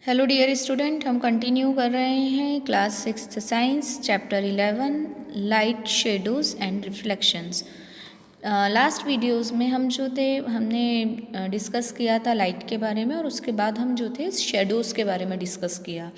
Hello dear student, हम continue कर रहे हैं class 6th science chapter 11 light shadows and reflections. Last videos में हम जो थे हमने डिस्कस किया था लाइट के बारे में, और उसके बाद हम जो थे शेडोज़ के बारे में डिस्कस किया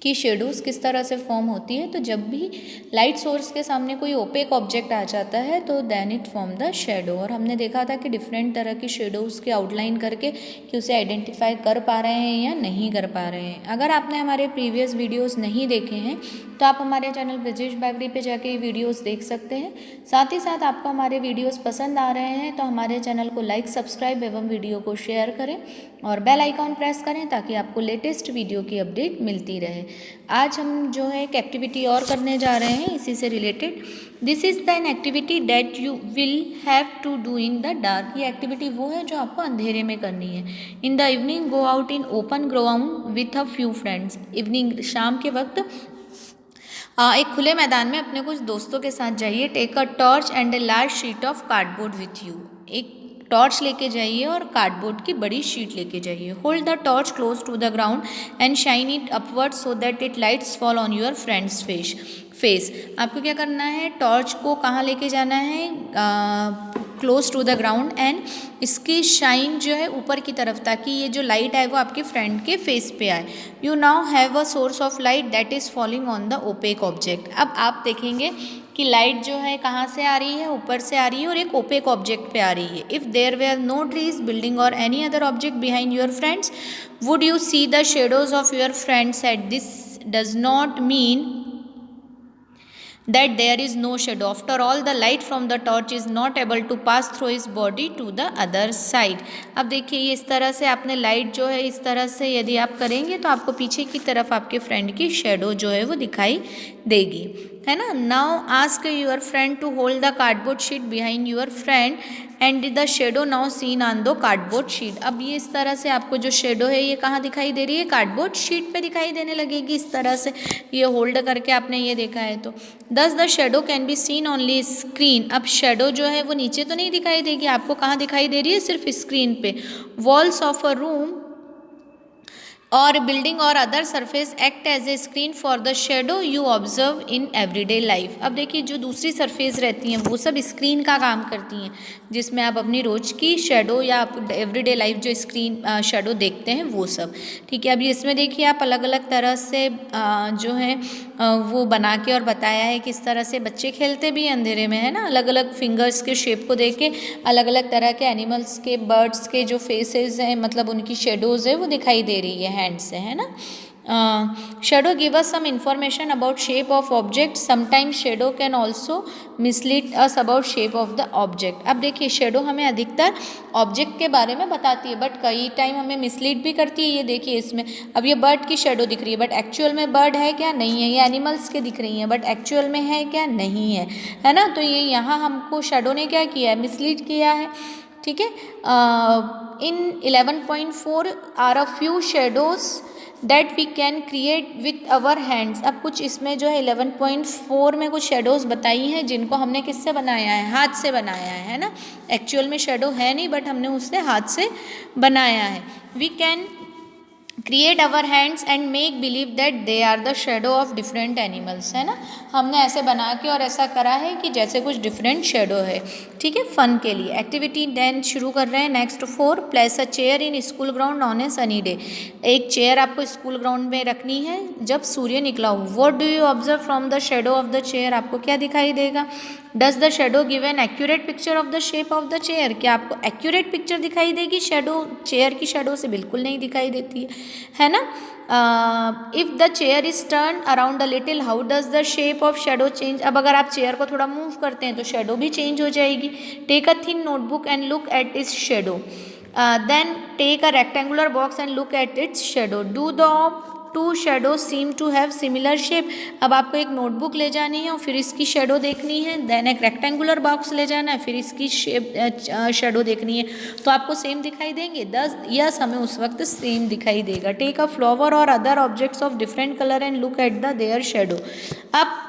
कि शेडोज़ किस तरह से फॉर्म होती है। तो जब भी लाइट सोर्स के सामने कोई ओपेक ऑब्जेक्ट आ जाता है तो then it form the shadow. और हमने देखा था कि डिफरेंट तरह की शेडोज़ की आउटलाइन करके कि उसे आइडेंटिफाई कर पा रहे हैं या नहीं कर पा रहे हैं। अगर आपने हमारे प्रीवियस वीडियोस नहीं देखे हैं तो आप हमारे चैनल ब्रिजेश बागरी पे जाके ये वीडियोस देख सकते हैं। साथ ही साथ आपको हमारे वीडियोस पसंद आ रहे हैं तो हमारे चैनल को लाइक, सब्सक्राइब एवं वीडियो को शेयर करें और बेल आइकॉन प्रेस करें ताकि आपको लेटेस्ट वीडियो की अपडेट मिलती रहे। आज हम जो है एक एक्टिविटी और करने जा रहे हैं इसी से related. This is the an activity that you will have to do in the dark. ये एक्टिविटी वो है जो आपको अंधेरे में करनी है। In the evening go out in open ground with a few friends. Evening शाम के वक्त एक खुले मैदान में अपने कुछ दोस्तों के साथ जाइए। Take a torch and a large sheet of cardboard with you. एक टॉर्च लेके जाइए और कार्डबोर्ड की बड़ी शीट लेके जाइए। Hold the torch close to the ground and shine it upward so that it lights fall on your friend's face. आपको क्या करना है, टॉर्च को कहाँ लेके जाना है, close to the ground, and इसकी शाइन जो है ऊपर की तरफ ताकि ये जो लाइट है वो आपके फ्रेंड के फेस पे आए। You now have a source of light that is falling on the opaque object. अब आप देखेंगे कि लाइट जो है कहाँ से आ रही है, ऊपर से आ रही है और एक ओपेक ऑब्जेक्ट पे आ रही है। If there were no trees, building or any other object behind your friends, would you see the shadows of your friends at this does not mean that there is no shadow. After all, the light from the torch is not able to pass through his body to the other side. अब देखिए ये इस तरह से आपने light जो है इस तरह से यदि आप करेंगे तो आपको पीछे की तरफ आपके फ्रेंड की शेडो जो है वो दिखाई देगी, है ना। Now ask your friend to hold the cardboard sheet behind your friend and the shadow now seen on the cardboard sheet. अब ये इस तरह से आपको जो शेडो है ये कहाँ दिखाई दे रही है, कार्डबोर्ड शीट पे दिखाई देने लगेगी। इस तरह से ये होल्ड करके आपने ये देखा है तो दस the shadow can be seen only screen. अब शेडो जो है वो नीचे तो नहीं दिखाई देगी, आपको कहाँ दिखाई दे रही है, सिर्फ स्क्रीन पे। वॉल्स ऑफ अ रूम और बिल्डिंग और other surface act as a screen for the shadow you observe in everyday life. अब देखिए जो दूसरी सरफेस रहती हैं वो सब स्क्रीन का काम करती हैं, जिसमें आप अपनी रोज़ की शेडो या आप एवरीडे लाइफ जो स्क्रीन शेडो देखते हैं वो सब। ठीक है, अभी इसमें देखिए आप अलग अलग तरह से जो है वो बना के और बताया है किस तरह से बच्चे खेलते भी हैं अंधेरे में, है ना। अलग अलग फिंगर्स के शेप को देख के अलग अलग तरह के एनिमल्स के, बर्ड्स के जो फेसेस हैं मतलब उनकी शेडोज़ है वो दिखाई दे रही है हैंड से, है ना। Shadow give us some information about shape of object. Sometimes shadow can also mislead us about shape of the object. अब देखिए शेडो हमें अधिकतर ऑब्जेक्ट के बारे में बताती है बट कई टाइम हमें मिसलीड भी करती है। ये देखिए इसमें अब ये बर्ड की शेडो दिख रही है बट एक्चुअल में बर्ड है क्या, नहीं है। ये एनिमल्स के दिख रही हैं बट एक्चुअल में है क्या, नहीं है ना। तो ये यहाँ हमको शेडो ने क्या किया है, मिसलीड किया है। ठीक है, in 11.4 are a few shadows that we can create with our hands. अब कुछ इसमें जो है 11.4 में कुछ शेडोज़ बताई हैं जिनको हमने किससे बनाया है, हाथ से बनाया है ना। एक्चुअल में शेडो है नहीं बट हमने उससे हाथ से बनाया है। We can create our hands and make believe that they are the shadow of different animals, है ना। हमने ऐसे बना के और ऐसा करा है कि जैसे कुछ डिफरेंट शेडो है। ठीक है, फन के लिए एक्टिविटी देन शुरू कर रहे हैं। Next 4, place a chair in school ground on A sunny day. एक चेयर आपको स्कूल ग्राउंड में रखनी है जब सूर्य निकला हो। What do you observe from the shadow of the chair. आपको क्या दिखाई देगा, does the shadow give an accurate picture of the shape of the chair. क्या आपको एक्यूरेट पिक्चर दिखाई देगी, शेडो चेयर की शेडो से बिल्कुल नहीं दिखाई देती है ना। If the chair is turn around a little how does the shape of shadow change. अब अगर आप चेयर को थोड़ा मूव करते हैं तो शेडो भी चेंज हो जाएगी। Take a thin notebook and look at its shadow. Then take a rectangular box and look at its shadow. Do the two shadow seem to have similar shape. अब आपको एक notebook ले जानी है और फिर इसकी शेडो देखनी है। देन एक रेक्टेंगुलर बॉक्स ले जाना है, फिर इसकी शेडो देखनी है तो आपको सेम दिखाई देंगे। यस, हमें उस वक्त सेम दिखाई देगा। टेक अ फ्लावर और other objects of different colour and look at the their shadow. अब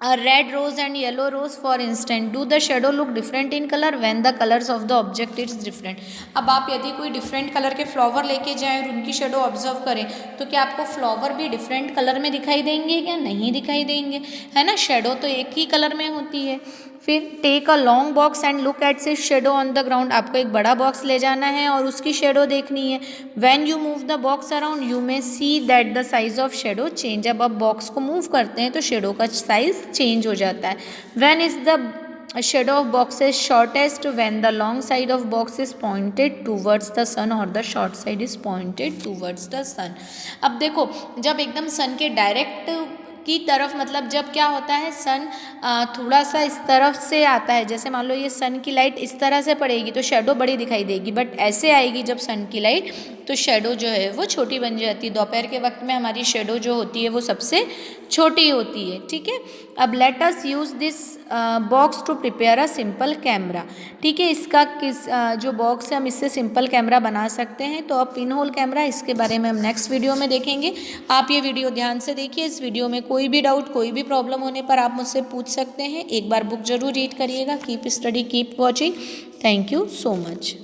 A red rose and yellow rose for instance, do the shadow look different in color when the colors of the object is different? अब आप यदि कोई different colour के flower लेके जाएं और उनकी शेडो ऑब्जर्व करें तो क्या आपको फ्लावर भी डिफरेंट कलर में दिखाई देंगे क्या? नहीं दिखाई देंगे, है ना। शेडो तो एक ही कलर में होती है। फिर take a long box and look at सिट शेडो ऑन द ग्राउंड, आपको एक बड़ा बॉक्स ले जाना है और उसकी शेडो देखनी है। When you move the box around you may see that the size of shadow change, जब आप बॉक्स को मूव करते हैं तो शेडो का साइज चेंज हो जाता है। When is the shadow of box is shortest, when the long side of box is pointed towards the sun और the short side is pointed towards the sun. अब देखो, जब एकदम सन के डायरेक्ट की तरफ, मतलब जब क्या होता है, सन थोड़ा सा इस तरफ से आता है, जैसे मान लो ये सन की लाइट इस तरह से पड़ेगी तो शेडो बड़ी दिखाई देगी, बट ऐसे आएगी जब सन की लाइट तो शेडो जो है वो छोटी बन जाती है। दोपहर के वक्त में हमारी शेडो जो होती है वो सबसे छोटी होती है, ठीक है। अब let us use this box to prepare a simple camera, ठीक है। इसका जो बॉक्स है हम इससे सिंपल कैमरा बना सकते हैं। तो अब पिन होल कैमरा, इसके बारे में हम नेक्स्ट वीडियो में देखेंगे। आप ये वीडियो ध्यान से देखिए। इस वीडियो में कोई भी डाउट, कोई भी प्रॉब्लम होने पर आप मुझसे पूछ सकते हैं। एक बार बुक जरूर रीड करिएगा। Keep study, keep watching. Thank you so much.